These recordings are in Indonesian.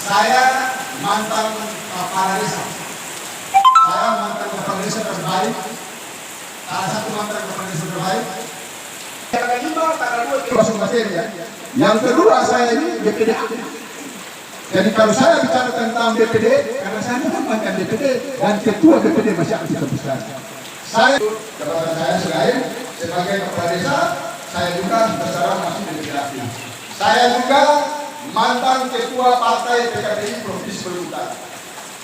Saya mantan kepala desa. Saya mantan kepala desa terbaik. Salah satu mantan kepala desa terbaik. Tanggal 5, tanggal 2 langsung materi ya. Yang kedua saya ini DPD. Jadi kalau saya bicara tentang DPD, karena saya bukan mantan DPD dan ketua DPD masih aktif sampai sekarang. Saya jabatan saya selain sebagai kepala desa, saya juga sekarang masih DPD aktif. Saya juga mantan ketua partai PKBI Provinsi Maluku Utara.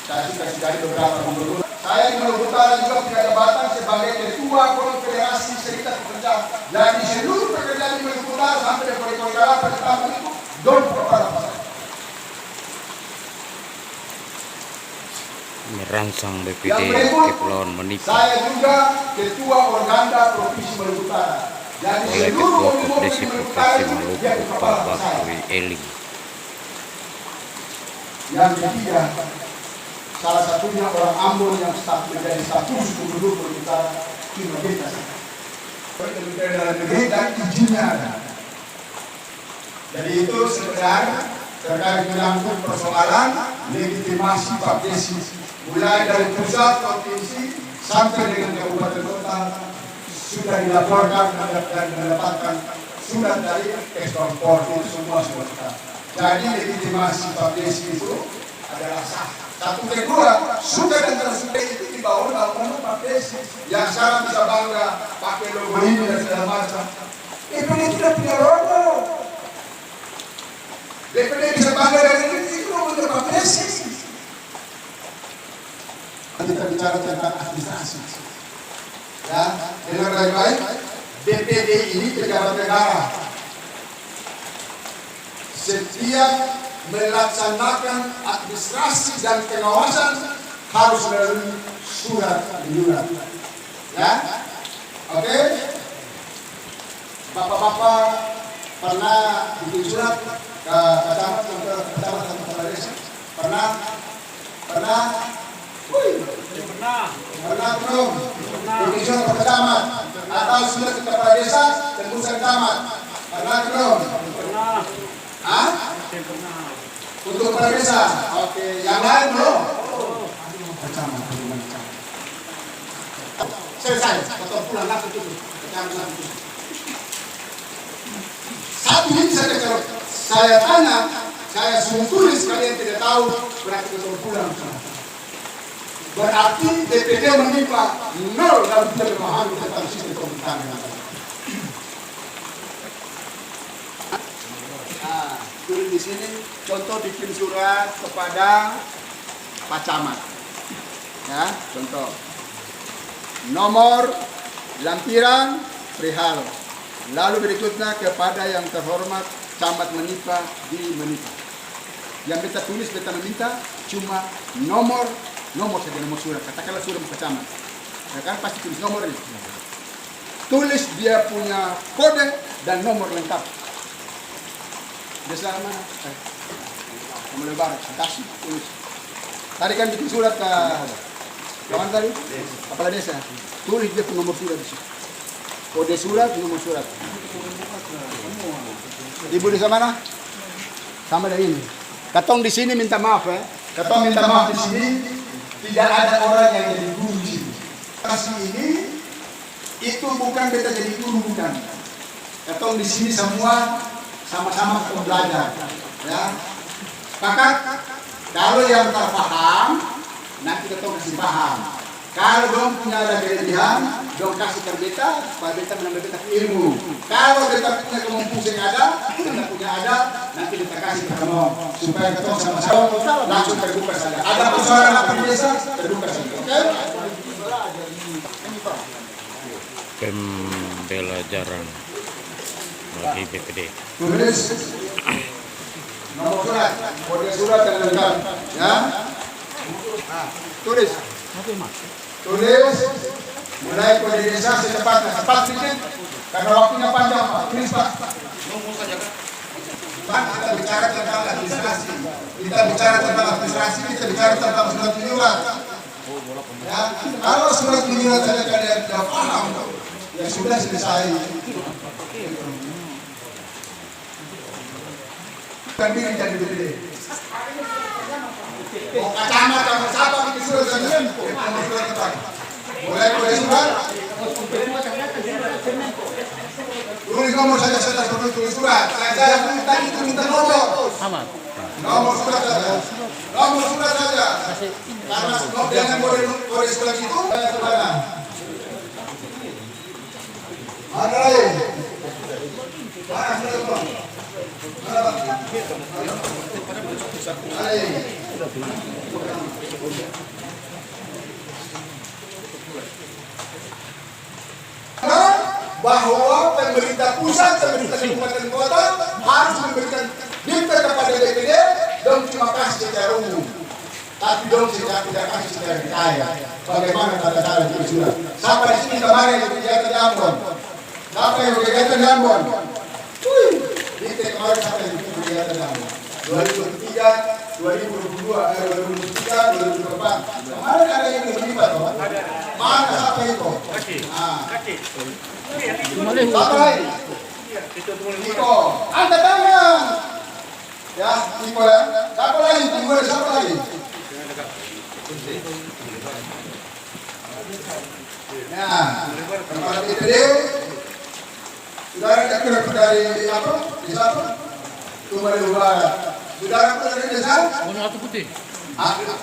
Saya sudah dari beberapa gubernur. Saya di Maluku Utara juga punya jabatan sebagai ketua Konfederasi Serikat Pekerja. Jadi seluruh pekerja di Maluku Utara sampai di Korea pertama itu don kepala saya. Merangsang BPD Kepulauan Menipa. Saya juga ketua Organda Provinsi Maluku Utara. Jadi Oleh Ketua Kopdesi Provinsi Maluku Pak Bakri Eli. Yang ketiga, salah satunya orang Ambon yang menjadi satu gubernur Maluku Utara, Kimagetas. Kementerian Dalam Negeri dan izinnya ada. Jadi itu sebenarnya terkait menyangkut persoalan legitimasi Pak Desi, mulai dari pusat provinsi sampai dengan kabupaten kota sudah dilaporkan dan mendapatkan surat dari ekspor itu semua sudah. Jadi legitimasi Pak Desi itu adalah sah. Satu kedua, sudah dan tersudah itu dibawa oleh Pak Desi yang sekarang bisa bangga pakai logo ini dan segala macam. DPD tidak punya logo. DPD bisa bangga dari itu logo Pak Desi. Kita bicara tentang administrasi. Ya, dengar baik-baik. DPD ini pejabat negara. Setiap melaksanakan administrasi dan pengawasan harus melalui surat menyurat. Ya, oke. Bapak-bapak pernah bikin surat ke kecamatan kepala desa? Pernah? Pernah belum? Bikin surat ke camat atau surat ke kepala desa tembusan camat? Pernah belum? Pernah. Hah? Untuk kepala desa? Oke, yang lain belum? Kecamatan. Selesai, atau pulang langsung tutup. Kecamatan tutup. Satu ini saja kalau saya tanya, saya suruh tulis kalian tidak tahu berarti betul pulang. Berarti DPD menimpa nol dalam tidak memahami tentang sistem pemerintahan. Nah, tulis di sini contoh bikin surat kepada Pak Camat. Ya, contoh. Nomor lampiran perihal. Lalu berikutnya kepada yang terhormat Camat Menipa di Menipa. Yang kita tulis, kita meminta cuma nomor saja, nomor surat. Katakanlah surat Pak Camat. Ya kan pasti tulis nomornya. Tulis dia punya kode dan nomor lengkap. Desa mana? Kamu lebar, kasih tulis. Tadi kan bikin surat ke kawan tadi? Kepala desa. Tulis dia punya nomor surat di situ. Kode surat, nomor surat. Ibu di mana? Sama dari ini. Katong di sini minta maaf ya. Katong minta maaf di sini. Tidak ada orang yang jadi guru di sini. Kasih ini itu bukan kita jadi guru, bukan. Katong di sini semua sama-sama kita belajar. Ya. Sepakat? Kalau yang terpaham, nanti katong kasih paham. Kalau dong punya ada kelebihan, dong kasih ke beta, supaya beta menambah ilmu. Kalau beta punya kemampuan yang ada, beta punya ada, nanti beta kasih ke kamu, supaya kita sama-sama langsung terbuka saja. Ada persoalan apa di desa, terbuka saja. Oke? Pembelajaran bagi BPD. Tulis nomor surat, kode surat yang lengkap, ya. Tulis. Tulis mulai kode desa secepatnya, cepat sedikit karena waktunya panjang Pak. Tulis Pak. Pak, kita bicara tentang administrasi. Kita bicara tentang surat menyurat. Ya, kalau surat menyurat saja kalian tidak paham, ya sudah selesai. Kan diri jadi DPD. Oh, kacamata sama siapa bikin surat saja? Boleh surat? Tulis nomor saja, saya tak tulis surat. Saya tadi itu minta nomor. Nomor surat saja. Nomor surat saja. Karena dengan kode surat itu saya sebenarnya. Ada lain. Mana surat itu? Bahwa pemerintah pusat, pemerintah kabupaten kota harus memberikan dikte kepada DPD dan terima kasih secara umum. Tapi dong tidak kasih secara detail. Bagaimana tata cara surat? Sampai di sini kemarin kegiatan di Ambon. Sampai kegiatan di Ambon. Dikte kemarin sampai kegiatan di Ambon. 2023, 2022, 2023, 2024. Kemarin ada yang terlibat, Pak. Mana sampai itu? Satu lagi. Niko, angkat tangan. Ya, Niko ya. Siapa lagi? Tunggu siapa lagi? Nah, kepala DPD, saudara tidak dari apa? Desa apa? Tumbaleu Barat. Saudara dari desa? Buano Hatu Putih.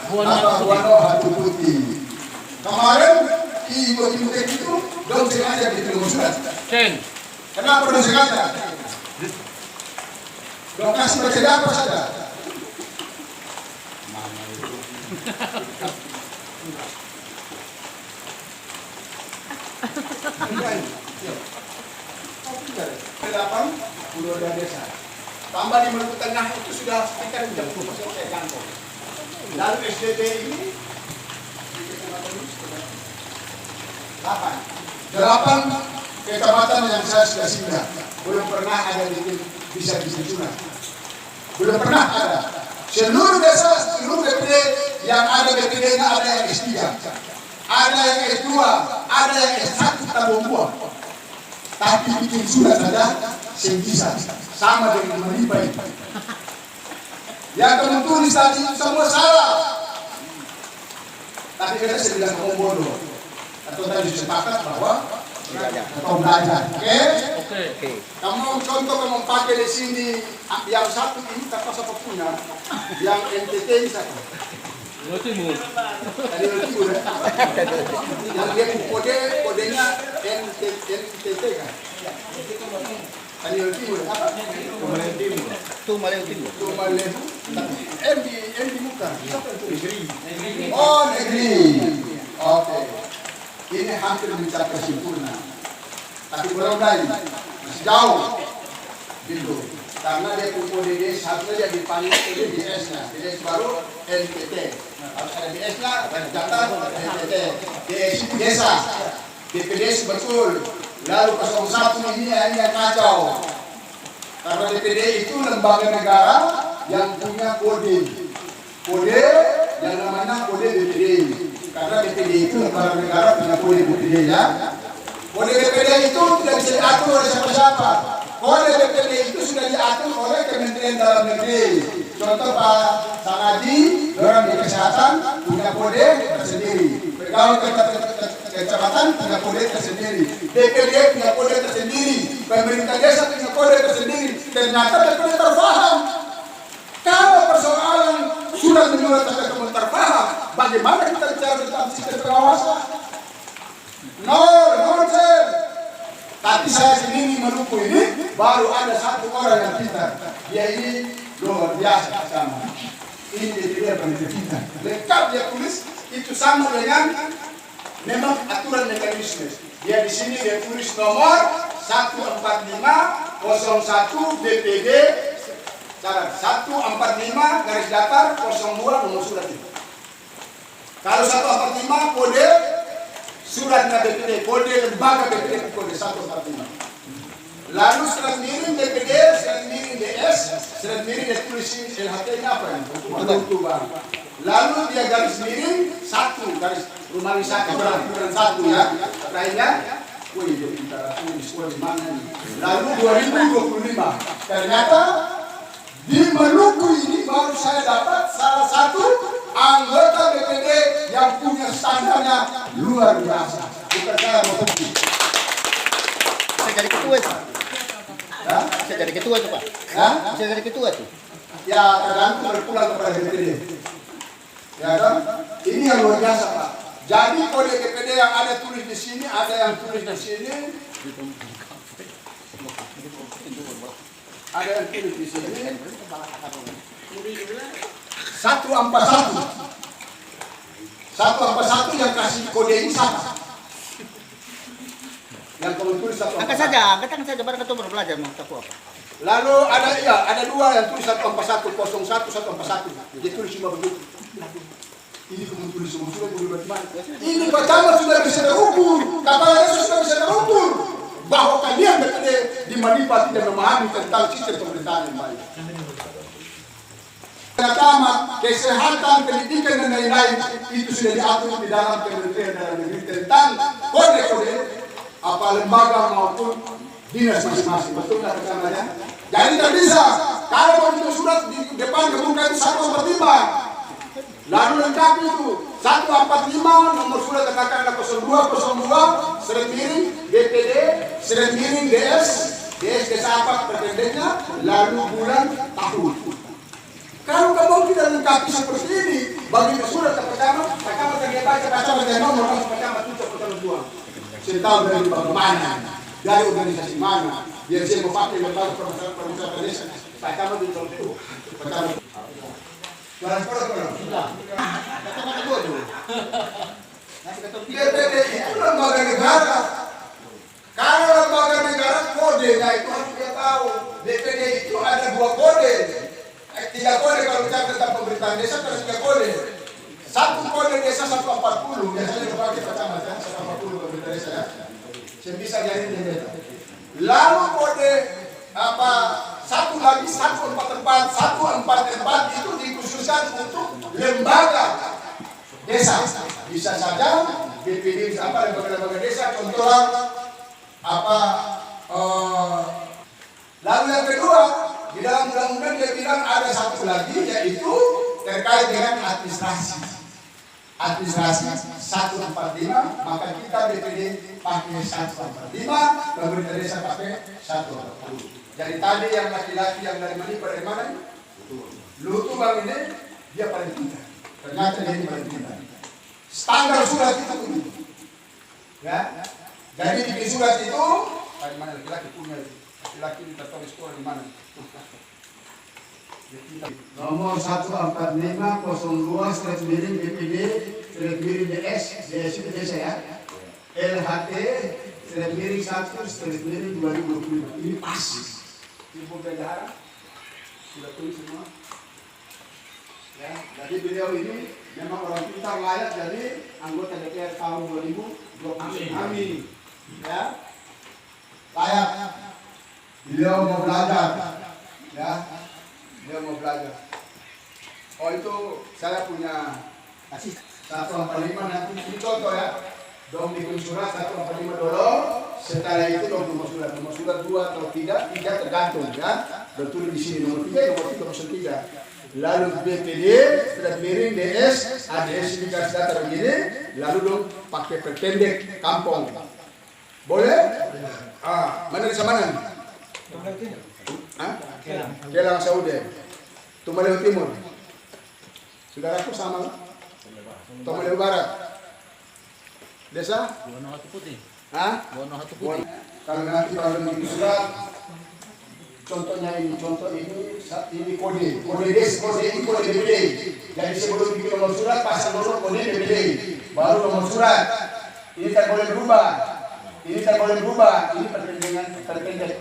Buano Hatu Putih. Kemarin Ibu itu dong sengaja diterima surat. Kenapa dong sengaja? Dong kasih baca apa saja? Delapan Pulau Desa. Tambah di Maluku Tengah itu sudah sekitar 30% kantong. Lalu SDB ini 8 kecamatan yang saya sudah singgah. Belum pernah ada bisa disunat. Belum pernah ada. Seluruh desa, seluruh DPD yang ada DPD-nya ada yang S3, ada yang S2, ada yang S1 tabung buah. Tapi bikin surat saja sebisa sama dengan menipai. Yang kamu tulis tadi semua salah. Tapi kita saya bilang kamu bodoh. Atau tadi sepakat bahwa atau belajar. Oke. Kamu contoh kamu pakai di sini yang satu ini kata siapa punya, yang NTT ini satu. Timur. Tadi Timur. Yang dia kodenya NTT kan. Tadi Timur apa? Tumbaleu. Tapi M di muka. Negeri. Oh, negeri. Oke. Ini hampir mencapai sempurna. Tapi barangkali masih jauh. Gitu. Karena dia kode satu saja dipanggil DS-nya. DS baru NTT. Harus ada DS-nya, data NTT. DS desa. DPD betul. Lalu 01 ini yang kacau. Karena DPD itu lembaga negara yang punya kode yang namanya kode DPD. Karena DPD itu lembaga negara punya kode DPD ya. Kode DPD itu tidak bisa diatur oleh siapa-siapa. Kode DPD itu sudah diatur oleh Kementerian Dalam Negeri. Contoh Pak Sangaji, orang di kesehatan punya kode tersendiri. Pegawai kecamatan punya kode tersendiri. DPD punya kode tersendiri. Pemerintah desa punya kode tersendiri. Ternyata DPD terpaham. Kalau persoalan surat menyurat agar kamu terpaham, bagaimana kita bicara tentang sistem pengawasan? Nonsen. Tapi saya sendiri Maluku ini baru ada satu orang yang pintar. Dia ini luar biasa sama. Ini dia peneliti pintar. Lengkap dia tulis itu sama dengan memang aturan mekanisme. Dia di sini dia tulis nomor 14501 DPD. 145 garis datar 02 nomor surat itu. Kalau 145 kode suratnya DPD, kode lembaga DPD kode 145. Lalu surat miring DPD, surat miring DS, surat miring dia tulis LHT-nya apa ya? Bang. Lalu dia garis miring 1 garis rumah wisata ukuran 1 ya. Lainnya, wih dia pintar tulis di mana nih? Lalu 2025 ternyata Di Maluku ini baru saya dapat salah satu anggota BPD yang punya standarnya luar biasa. Bukan saya mau bukti. Bisa jadi ketua itu. Ya? Bisa jadi ketua itu Pak. Ya? Bisa jadi ketua itu. Ya tergantung berpulang kepada BPD. Ya kan? Ini yang luar biasa Pak. Jadi kode BPD yang ada tulis di sini, ada yang tulis di sini. Ada yang tulis di sini. 141. 141 yang kasih kode ini sama. Yang kamu tulis 141. Angkat saja baru ketua baru belajar mau tahu apa. Lalu ada dua yang tulis 141, 01, 141. Dia tulis cuma begitu. Ini kamu tulis semua sudah boleh bagaimana? Ini pertama sudah bisa terukur. Kepala desa sudah bisa terukur. Bahwa kalian BPD di Manipa tidak memahami tentang sistem pemerintahan yang baik. Pertama, kesehatan, pendidikan dan lain-lain itu sudah diatur di dalam Kementerian Dalam Negeri tentang kode-kode apa lembaga maupun dinas masing-masing. Betul nggak pertamanya? Jadi tidak bisa. Kalau mau itu surat di depan kemudian itu 145. Lalu lengkap itu 145 nomor surat katakanlah 0202 seret miring BPD seret miring DS desa apa terpendeknya lalu bulan tahun. Kalau kamu tidak lengkapi seperti ini bagi surat pertama baca nomor pertama tujuh pertama dua. Saya tahu dari bagaimana dari organisasi mana biar saya mau pakai lembaga permukaan desa pertama di tahun pertama. BPD itu lembaga negara. Kalau lembaga negara kodenya itu harus kita tahu. BPD itu ada 2 kode. 3 kode kalau bicara tentang pemerintahan desa ada 3 kode. 1 kode desa 140 biasanya dipakai pertama 140 pemerintah desa ya. Saya bisa jadi desa. Lalu kode apa? 1 lagi 144 itu dikhususkan untuk lembaga desa. Bisa saja BPD bisa apa lembaga desa contohnya apa lalu yang kedua di dalam undang-undang dia bilang ada 1 lagi yaitu terkait dengan administrasi 145 maka kita BPD pakai 145 pemerintah desa pakai 140. Jadi tadi yang laki-laki yang dari mana? Lutu bang ini dia paling pintar. Ternyata dia ini paling pintar. Standar surat itu begitu. Ya. Jadi di surat itu dari mana laki-laki punya laki-laki kita tahu di sekolah di mana? Nomor 14502 seret miring BPD seret miring DS itu desa ya. LHT seret miring 1 seret miring 2025 ini pas. Ibu bendahara sudah tulis semua. Ya, jadi beliau ini memang orang pintar layak jadi anggota DPR tahun 2020. Amin. Ya, layak. Beliau mau belajar. Ya, beliau mau belajar. Oh itu saya punya asisten 145 nanti ini contoh ya. Dong bikin surat 145 dulu. Setelah itu dong nomor surat 2 atau 3 tergantung ya. Betul di sini nomor 3 Lalu BPD sudah miring DS, ADS ini kasih data begini, lalu dong pakai perpendek kampung. Boleh? Mana desa mana? Kelang Saudi. Tumaleu Timur. Saudaraku sama. Tumaleu Barat. Desa? Buana Hatu Putih. Buana Hatu Putih. Kalau nanti kalau begitu sudah contohnya ini kode desa, kode BPD. Jadi sebelum bikin nomor surat pasang dulu kode BPD, baru nomor surat. Ini tak boleh berubah. Ini terpendek.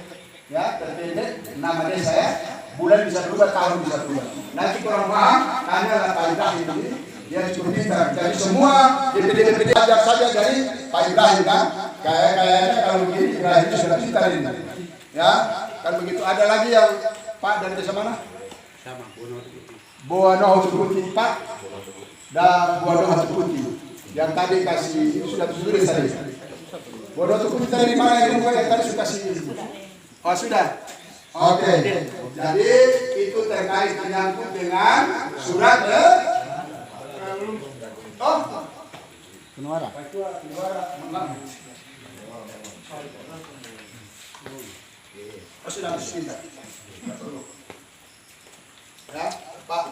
Ya, terpendek nama desa ya. Bulan bisa berubah, tahun bisa berubah. Nanti kurang paham, tanya lah Pak Ibrahim ini. Dia cukup pintar. Jadi semua BPD ajar saja dari Pak Ibrahim kan. Kayaknya kalau begini Ibrahim itu sudah pintar ini. Ya, kan begitu. Ada lagi yang Pak dari desa mana? Sama, Buana Hatu Putih Pak. Dan Buana Hatu Putih. Yang tadi kasih sudah tulis tadi. Buana Hatu Putih tadi di mana yang tadi sudah kasih? Oh sudah. Oke. Jadi itu terkait menyangkut dengan surat oh, Penuara. oh sudah pintar. Ya, Pak.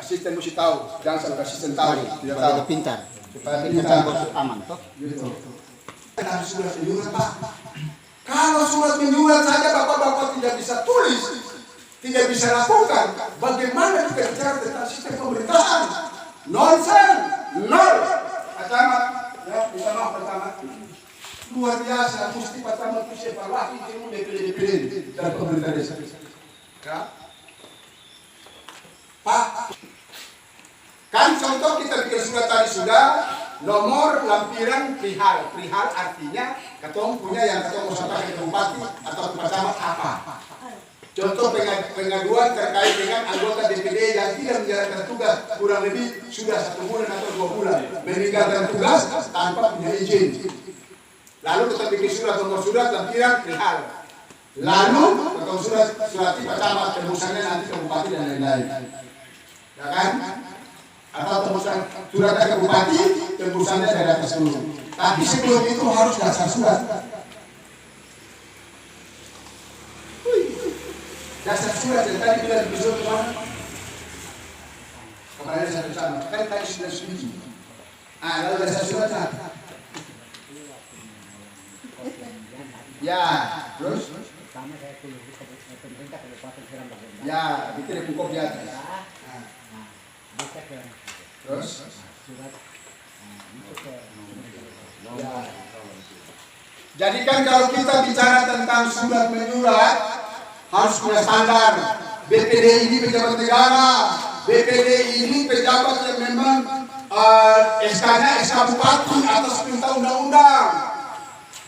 Asisten mesti tahu, jangan sampai asisten tahu. Tidak tahu. Pada pintar. Supaya Pintar pintar. aman toh. Gitu. Harus surat menyurat, Pak. Kalau surat menyurat saja bapak-bapak tidak bisa tulis, tidak bisa lakukan, bagaimana kita bicara tentang sistem pemerintahan? Nonsen, nol. Pertama, ya, pertama, luar biasa, mesti pertama itu evaluasi ilmu DPD dan pemerintah desa. Ya. Pak, kan contoh kita bikin surat tadi sudah, nomor lampiran perihal. Perihal artinya ketemu punya yang ketemu sampai ke bupati atau ke camat apa. Contoh pengaduan terkait dengan anggota DPD yang tidak menjalankan tugas kurang lebih sudah 1 bulan atau 2 bulan meninggalkan tugas tanpa punya izin. Lalu kita bikin surat nomor surat lampiran perihal. Lalu ketemu surat tipe camat tembusannya nanti ke bupati dan lain-lain. Ya kan? Atau tembusan surat ke bupati, tembusannya dari atas dulu. Tapi sebelum itu harus dasar surat. Dasar surat yang tadi bilang episode kemana? Kemarin saya bersama, kan tadi sudah setuju. Lalu dasar suratnya. Ya, terus? Ya, bikin buku di atas. Terus? Ya. Jadi kan kalau kita bicara tentang surat menyurat harus punya standar. BPD ini pejabat negara, BPD ini pejabat yang memang SK-nya SK Bupati atas perintah undang-undang.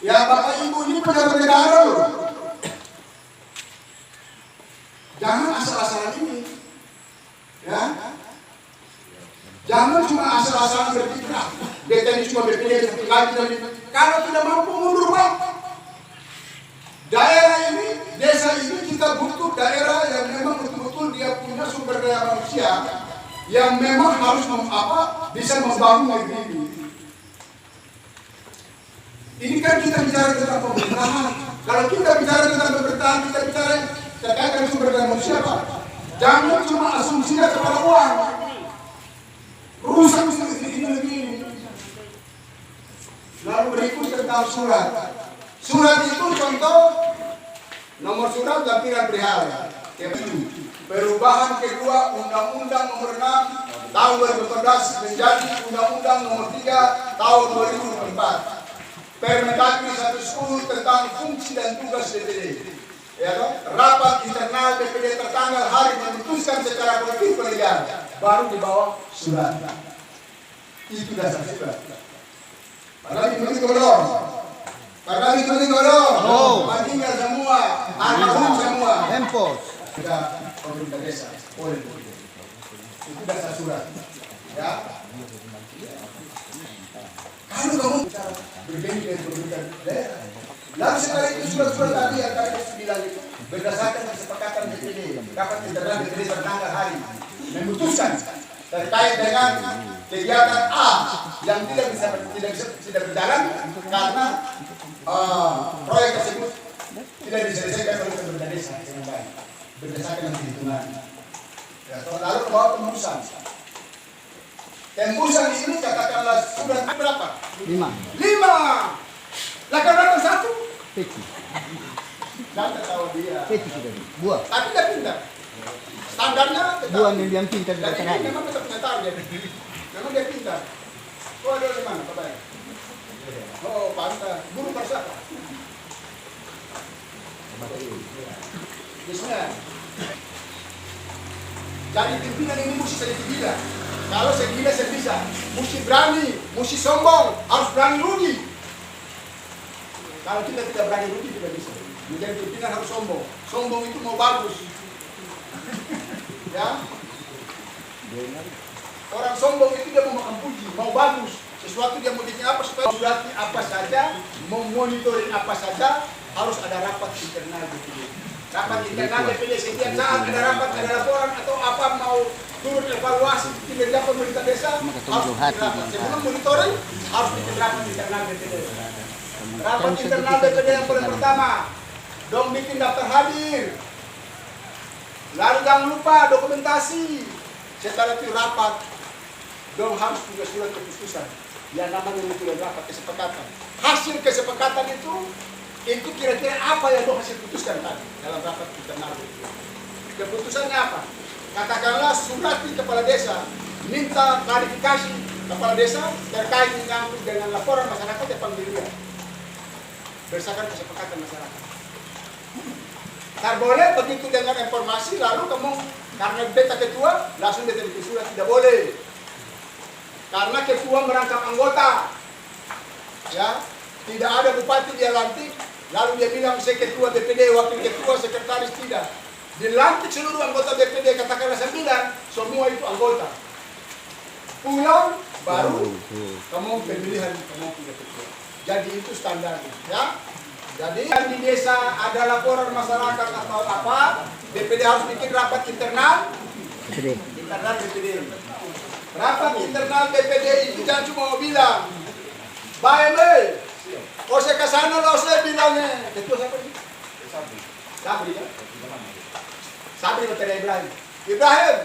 Ya Bapak Ibu ini pejabat negara loh. Jangan asal-asalan ini. Ya. Jangan cuma asal-asalan berpikir, kita ini cuma BPD lagi. Kalau tidak mampu mundur Pak. Daerah ini, desa ini kita butuh daerah yang memang betul-betul dia punya sumber daya manusia yang memang harus bisa membangun negeri ini. Ini kan kita bicara tentang pemerintahan. Kalau kita bicara tentang pemerintahan, kita bicara terkait dengan sumber daya manusia Pak. Jangan cuma asumsinya kepada uang. Rusak ini. Lalu berikut tentang surat. Surat itu contoh nomor surat lampiran perihal. Perubahan kedua Undang-Undang Nomor 6 Tahun 2014 menjadi Undang-Undang Nomor 3 Tahun 2004. Permendagri 110 tentang fungsi dan tugas DPD. Ya, rapat internal DPD tertanggal hari memutuskan secara politik pilihan baru dibawa surat. Itu dasar surat. Padahal itu golong. Padahal itu golong. Meninggal semua, almarhum semua. Tempos. Sudah pemerintah desa. Itu dasar surat. Ya. Kalau kamu berbeda dengan pemerintah daerah. Lalu setelah itu surat-surat tadi yang tadi saya bilang itu berdasarkan kesepakatan DPD dapat internal DPD tertanggal hari memutuskan terkait dengan kegiatan A yang tidak berjalan karena proyek tersebut tidak diselesaikan oleh pemerintah desa dengan baik berdasarkan perhitungan. Ya, lalu bawa tembusan. Tembusan ini katakanlah surat berapa? 5. Lah kalau datang 1 Peci. Jangan tahu dia. Peci sudah. Buah. Tapi dia pintar. Standarnya tetap. Buah yang pintar Dan datang ini hari. memang tetap punya target. Memang dia pintar. Oh ada di mana Pak? Oh pantas. Guru bersama. Bismillah. Jadi pimpinan ini mesti sedikit gila. Kalau segila sebisa, mesti berani, mesti sombong, harus berani rugi. Kalau kita tidak berani rugi tidak bisa. Menjadi pimpinan harus sombong. Sombong itu mau bagus. Ya. Orang sombong itu dia mau makan puji, mau bagus. Sesuatu dia mau bikin apa supaya surati apa saja, mau monitoring apa saja, harus ada rapat internal gitu. Rapat internal DPD setiap saat ada rapat, ada laporan atau apa mau turun evaluasi kinerja pemerintah desa harus bikin rapat. Sebelum monitoring harus bikin rapat internal DPD. Rapat internal DPD yang paling pertama, dong bikin daftar hadir. Lalu jangan lupa dokumentasi. Setelah itu rapat, dong harus juga surat keputusan yang namanya menentukan rapat kesepakatan. Hasil kesepakatan itu kira-kira apa yang dong hasil putuskan tadi dalam rapat internal itu. Keputusannya apa? Katakanlah surat di kepala desa minta klarifikasi kepala desa terkait dengan laporan masyarakat yang pemilihan berdasarkan kesepakatan masyarakat. Tak boleh begitu dengan informasi lalu kamu karena beta ketua langsung beta bikin surat, tidak boleh. Karena ketua merangkap anggota, ya tidak ada bupati dia lantik lalu dia bilang saya ketua DPD, wakil ketua, sekretaris, tidak. Dilantik seluruh anggota DPD katakanlah 9, semua itu anggota. Pulang baru kamu pemilihan kamu punya ketua. Jadi itu standarnya, ya. Jadi di desa ada laporan masyarakat atau apa, DPD harus bikin rapat internal. Internal DPD. Rapat internal DPD itu jangan cuma mau bilang, baik, oh saya kesana loh saya bilangnya. Ketua siapa ini? Sabri ya? Sabri betul Ibrahim. Ibrahim,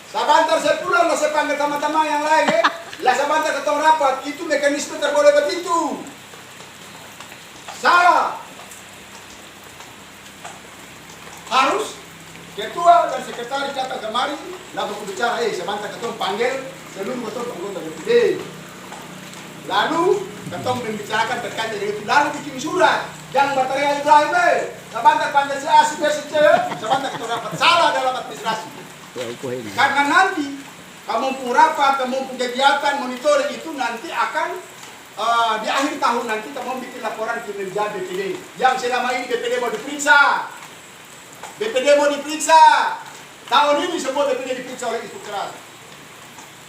sabantar saya pulang lah saya panggil teman-teman yang lain ya. Lah sabantar ketemu rapat, itu mekanisme terboleh begitu. Salah. Harus ketua dan sekretaris datang kemari, lalu berbicara, sebentar ketemu panggil seluruh ketua anggota DPD. Lalu ketemu membicarakan terkait dengan itu, lalu bikin surat. Jangan material Ibrahim, sebentar panggil si A, si B, si C, sebentar ketemu rapat. Salah dalam administrasi. Karena nanti kamu pun rapat, kamu pun kegiatan monitoring itu nanti akan di akhir tahun nanti kamu bikin laporan kinerja DPD yang selama ini DPD mau diperiksa. DPD mau diperiksa. Tahun ini semua DPD diperiksa oleh inspektorat.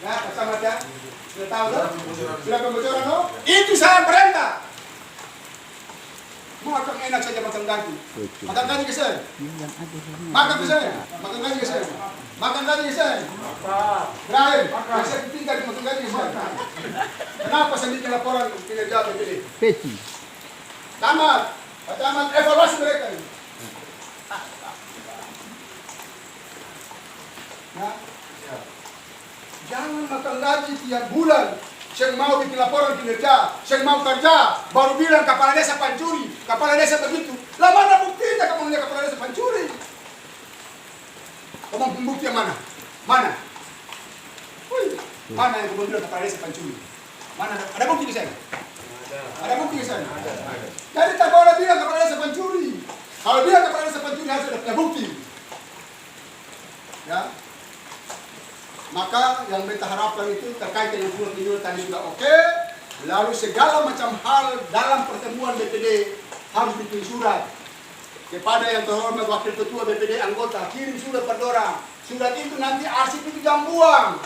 Ya, bersama ya. Sudah tahu kan? Sudah kebocoran no? Itu saya perintah. Mau akan enak saja makan gaji. Makan gaji ke saya. Makan ke saya. Makan gaji ke saya. Makan gaji ke saya. Terakhir, saya tinggal di makan gaji ke saya. Kenapa saya bikin laporan kinerja DPD? Peci. Tamat. Tamat evaluasi mereka ini. Ya. Jangan makan gaji tiap bulan. Saya mau bikin laporan kinerja, saya mau kerja, baru bilang kepala desa pencuri, kepala desa begitu. Lah mana buktinya kamu punya kepala desa pencuri? Kamu bukti yang mana? Mana? Wih, mana yang kamu bilang kepala desa pencuri? Mana? Ada bukti di sana? Ada bukti di sana? Jadi tak boleh bilang kepala desa pencuri. Kalau bilang kepala desa pencuri harus ada bukti. Ya. Maka yang kita harapkan itu terkait dengan pulau tadi sudah oke. Lalu segala macam hal dalam pertemuan DPD harus bikin surat kepada yang terhormat wakil ketua DPD anggota, kirim surat perdora. Surat itu nanti arsip itu jangan buang,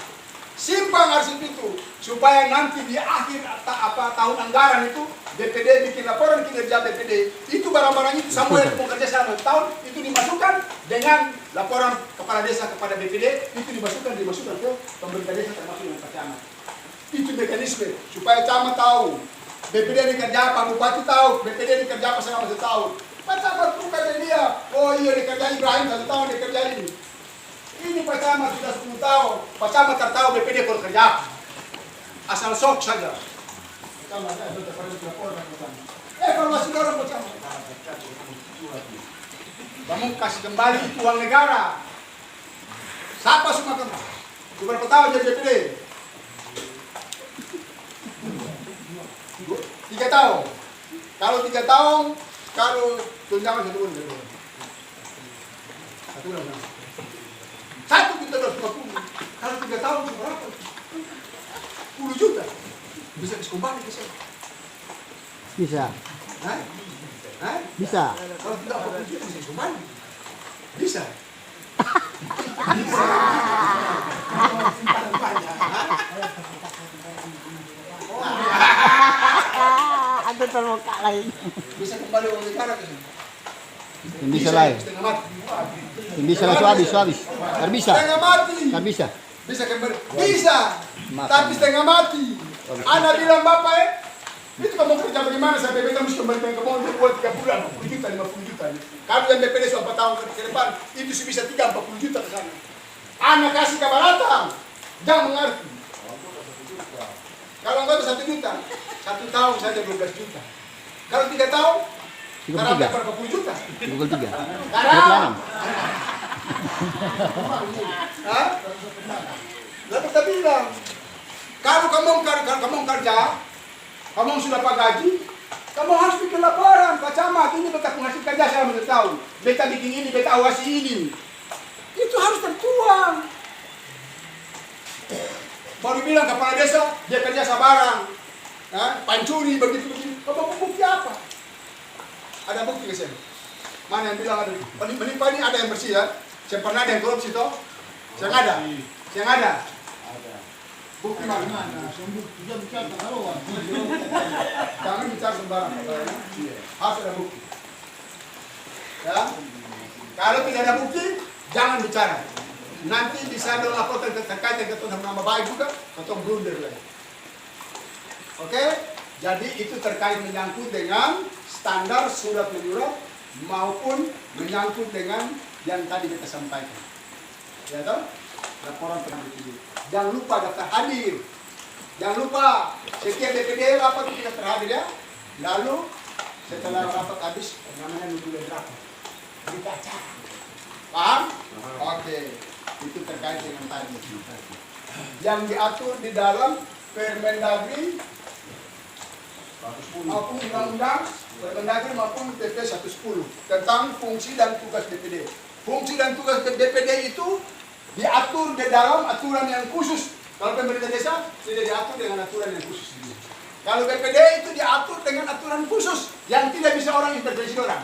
simpan arsip itu supaya nanti di akhir tahun anggaran itu DPD bikin laporan kinerja DPD itu barang-barang itu semua yang mau kerja selama tahun itu dimasukkan dengan laporan kepala desa kepada DPD itu dimasukkan ke pemerintah desa termasuk dengan Pak Camat. Itu mekanisme supaya Camat tahu DPD ini kerja apa, Bupati tahu DPD ini kerja apa selama 1 tahun. Pak Camat bukan dia, oh iya dikerja Ibrahim 1 tahun dikerja ini. Ini Pak Camat sudah 10 tahun, Pak Camat tahu DPD kalau kerja apa. Asal sok saja. Pak Camat itu terpaksa laporan Pak Camat. Evaluasi orang Pak Camat. Kamu kasih kembali itu uang negara. Siapa semua kamu? Berapa tahun jadi DPD? 3 tahun. Kalau 3 tahun, kalau tunjangan 1 bulan. 1 bulan. 1.250. Kalau 3 tahun berapa? 10 juta. Bisa dikembali ke saya. Bisa. Hah? Hah? Bisa. Kalau tidak 40 juta bisa dikembali. Bisa. Ada terbuka lain. Bisa kembali uang negara ke sini. Hindi bisa lain. Setengah mati. Hindi bisa langsung habis. Kan bisa. Setengah mati. Kan bisa. Bisa kembali. Bisa. Mati. Tapi setengah mati. Anak bilang bapak itu kamu kerja bagaimana sampai beta mesti kembali ke kamu untuk buat 3 bulan 40 juta 50 juta. Kalau yang BPD sudah 4 tahun ke depan itu bisa 3-40 juta ke sana. Anak kasih kabar datang. Jangan mengerti. Kalau enggak itu 1 juta, 1 tahun saja 12 juta. Kalau 3 tahun, 33. karena berapa puluh juta? 33. Karena, hah? Lalu kita bilang, kalau kamu kerja, kamu sudah dapat gaji, kamu harus bikin laporan, Pak Camat, ini beta menghasilkan jasa selama 1 tahun. Beta bikin ini, beta awasi ini. Itu harus tertuang. Baru bilang kepala desa, dia kerja sabarang, pancuri, begitu-begitu. Kamu bukti apa? Ada bukti ke sini? Mana yang bilang ada? Menimpa ini ada yang bersih ya? Saya pernah ada yang korupsi toh? Saya nggak ada? Saya nggak ada? Bukti mana? Jangan bicara sembarang. Harus ada bukti. Ya? Kalau tidak ada bukti, jangan bicara. Nanti bisa dong laporan terkait dengan ketua nama baik juga, atau blunder lagi. Oke? Jadi itu terkait menyangkut dengan standar surat menyurat maupun menyangkut dengan yang tadi kita sampaikan. Ya toh? Laporan pernah dituju. Jangan lupa daftar hadir. Jangan lupa setiap DPD rapat kita terhadir ya. Lalu setelah rapat habis namanya nunggu rapat. Dibaca. Paham? Oke. Itu terkait dengan tadi. Yang diatur di dalam Permendagri maupun undang-undang Permendagri maupun PP 110 tentang fungsi dan tugas DPD. Fungsi dan tugas DPD itu diatur di dalam aturan yang khusus. Kalau pemerintah desa tidak diatur dengan aturan yang khusus. Kalau BPD itu diatur dengan aturan khusus yang tidak bisa orang intervensi orang.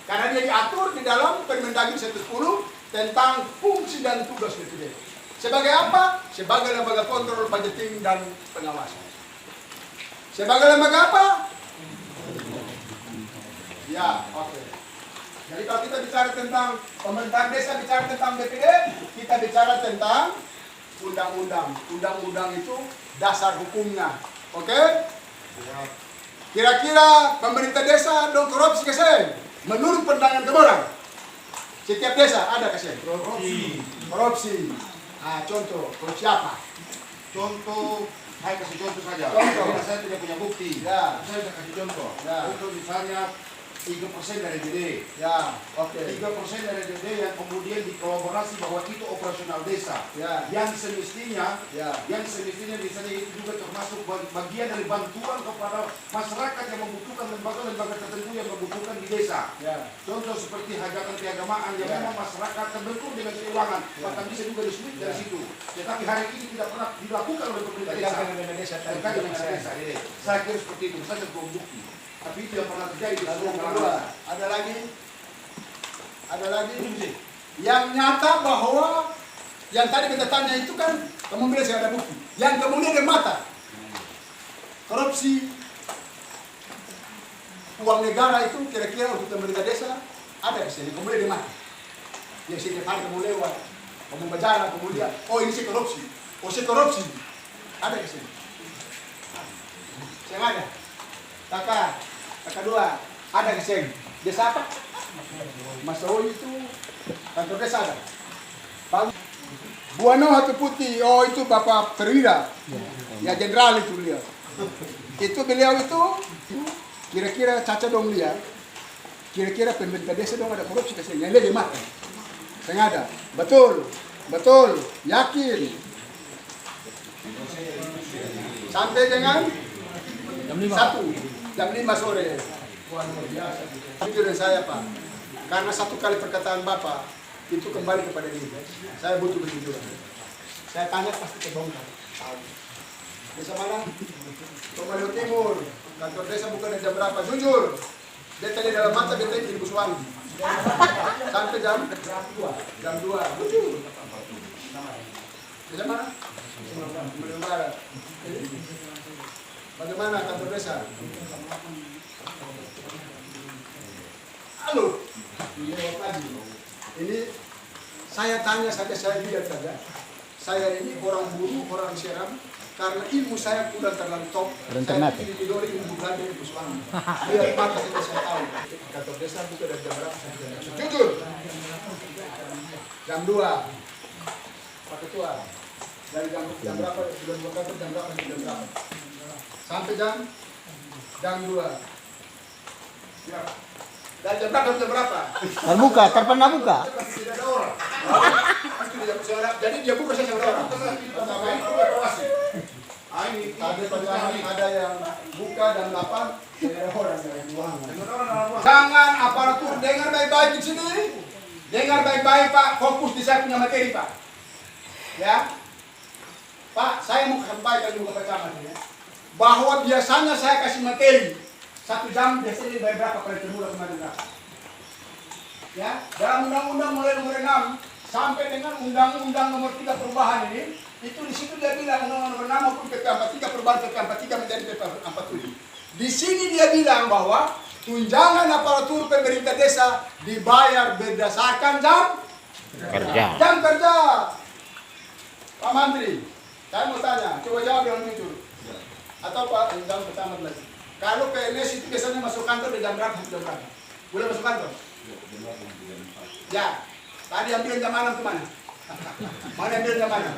Karena dia diatur di dalam Permendagri 110 tentang fungsi dan tugas DPD. Sebagai apa? Sebagai lembaga kontrol, budgeting, dan pengawasan. Sebagai lembaga apa? Ya, oke. Jadi kalau kita bicara tentang pemerintahan desa, bicara tentang DPD, kita bicara tentang undang-undang. Undang-undang itu dasar hukumnya. Oke? Kira-kira pemerintah desa dong korupsi kesen? Menurut pandangan orang. Setiap desa ada kesen. Korupsi. Nah, contoh, korupsi apa? Contoh, saya kasih contoh saja. Contoh. Karena saya tidak punya bukti. Ya. Saya kasih contoh. Ya. Contoh misalnya 3% dari DD. Ya, oke. 3% dari DD yang kemudian dikolaborasi bahwa itu operasional desa. Ya. Yang semestinya misalnya itu juga termasuk bagian dari bantuan kepada masyarakat yang membutuhkan lembaga-lembaga tertentu yang membutuhkan di desa. Ya. Contoh seperti hajatan keagamaan yang memang masyarakat terbentur dengan keuangan, bahkan bisa juga disulit dari situ. Tetapi hari ini tidak pernah dilakukan oleh pemerintah desa. Terkait dengan desa. Saya kira seperti itu, saya belum bukti. Tapi itu yang pernah terjadi di seluruh Malaysia. Ada lagi yang nyata bahwa yang tadi kita tanya itu kan kamu bilang saya ada bukti. Yang kemudian dia mata korupsi uang negara itu kira-kira untuk pemerintah desa ada di sini. Kemudian dia mata. Yang sini hari kamu lewat, kamu berjalan kemudian oh ini sih korupsi, oh sih korupsi ada di sini. Yang ada. Kakak dua, ada keseng. Desa apa? Mas Roy itu kantor desa ada. Buano Hatu Putih, oh itu Bapak Perwira. Ya jenderal itu beliau. Itu beliau itu kira-kira caca dong dia. Kira-kira pemerintah desa dong ada korupsi keseng. Yang dia mati. Saya ada. Betul, yakin. Sampai dengan jam 5 sore. Jujur saya Pak, karena satu kali perkataan Bapak itu kembali kepada diri. Saya butuh kejujuran. Saya tanya pasti kebongkar. Desa mana? Tomayo Timur. Kantor desa bukan jam berapa? Jujur. Dia tadi dalam mata dia tadi di Buswangi. Sampai jam 2. Betul. Desa mana? Sumatera Barat. Bagaimana kantor desa? Halo. lewat lagi. Ini saya tanya saja, saya lihat saja. Saya ini orang buruh, orang Seram, karena ilmu saya kurang terlalu top. Kurang Saya ternate. pilih dulu ilmu Belanda, ilmu Selama. Lihat mata saja saya tahu. Kantor desa buka dari jam berapa sampai jam berapa. Jujur. Jam 2. Pak Ketua. Dari jam berapa sudah buka kantor, jam berapa sampai jam berapa. Sampai jam 2. Ya. Dari jam berapa sampai jam berapa? Terbuka, terpernah buka. Tidak ada orang. Jadi dia buka saja orang. Ada yang buka dan 8, tidak ada orang yang ruangan. Jangan aparatur, dengar baik-baik di sini. Dengar baik-baik Pak, fokus di saya punya materi Pak. Ya, Pak, saya mau sampaikan juga ke camat ya, bahwa biasanya saya kasih materi 1 jam, biasanya bayar berapa kali termula kemarin berapa? Ya, dalam undang-undang mulai nomor 6 sampai dengan undang-undang nomor 3 perubahan ini, itu di situ dia bilang undang-undang nomor 6 maupun PP 43 perubahan PP 43 menjadi PP 47. Di sini dia bilang bahwa tunjangan aparatur pemerintah desa dibayar berdasarkan jam Kerja. kerja. Pak Menteri, saya mau tanya, coba jawab yang jujur. Atau Pak, jam pertama lagi. Kalau PNS itu biasanya masuk kantor di jam berapa? Boleh masuk kantor? Ya, tadi ambil jam malam kemana? Mana ambil jam malam?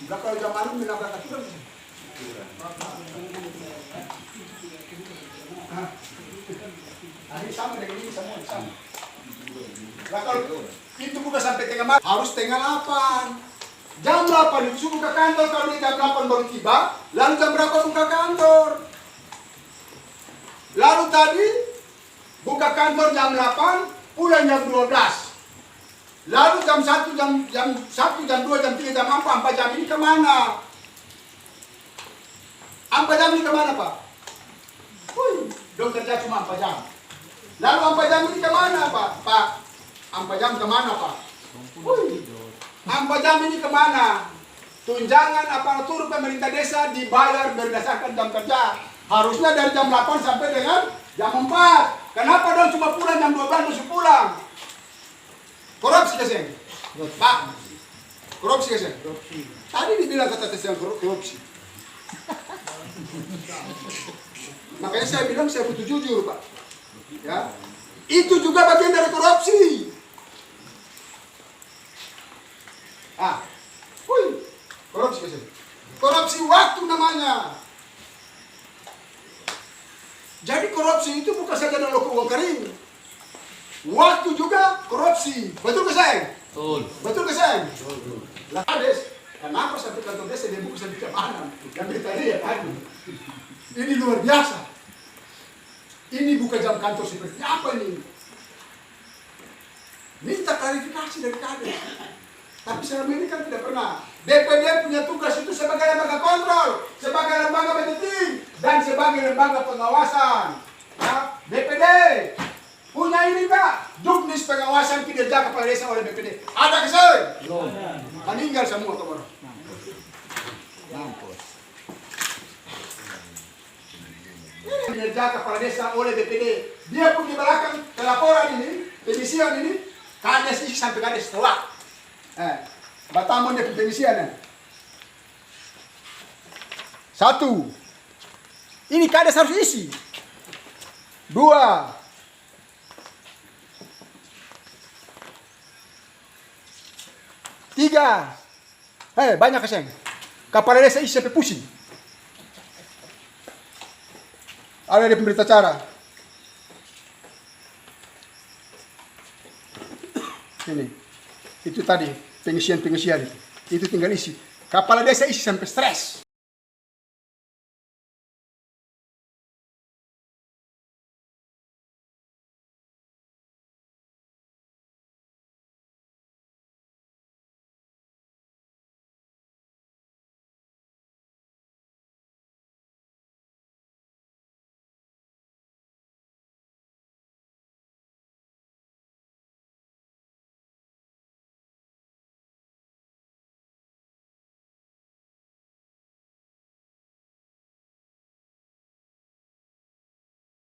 Kalau jam malam menabrak aturan. Ini sama dengan ini semua sama. Nah, kalau itu bukan sampai tengah malam, harus tengah 8. Jam 8 itu buka kantor, kalau di jam 8 baru tiba, lalu jam berapa buka kantor? Lalu tadi buka kantor jam 8, pulang jam 12. Lalu jam 1, jam 2, jam 3, jam 4 jam ini kemana? 4 jam ini kemana Pak? Wih, dong kerja cuma 4 jam. Lalu 4 jam ini kemana Pak? Pak, 4 jam kemana Pak? Wih, 4 jam ini kemana? Tunjangan aparatur pemerintah desa dibayar berdasarkan jam kerja. Harusnya dari jam 8 sampai dengan jam 4. Kenapa dong cuma pulang jam 12 masuk pulang? Korupsi keseng? Pak, korupsi keseng? Tadi dibilang kata tes yang korupsi. Makanya saya bilang saya butuh jujur Pak. Ya, itu juga bagian dari korupsi. Korupsi keseng? Korupsi waktu namanya. Jadi korupsi itu bukan saja dalam uang kering. Waktu juga korupsi. Betul ke saya? Betul ke saya? Lah Kades, kenapa sampai kantor desa dia buka sampai ke mana? Yang kita lihat tadi. Ini luar biasa. Ini bukan jam kantor seperti apa ini? Minta klarifikasi dari Kades. Tapi selama ini kan tidak pernah. DPD punya tugas itu sebagai lembaga kontrol, sebagai lembaga budgeting, dan sebagai lembaga pengawasan. Ya, DPD punya ini Pak, juknis pengawasan kinerja kepala desa oleh BPD. Ada kesel? Meninggal semua teman. Kinerja kepala desa oleh BPD. Dia pun di belakang laporan ini, pemisian ini, Kades isi sampai Kades tolak. Batamon dia pemisian. 1. Ini Kades harus isi. 2. 3. Banyak keseng. Kepala desa isi sampai pusing. Ada di pemberita acara. Ini. Itu tadi pengisian itu tinggal isi. Kepala desa isi sampai stres.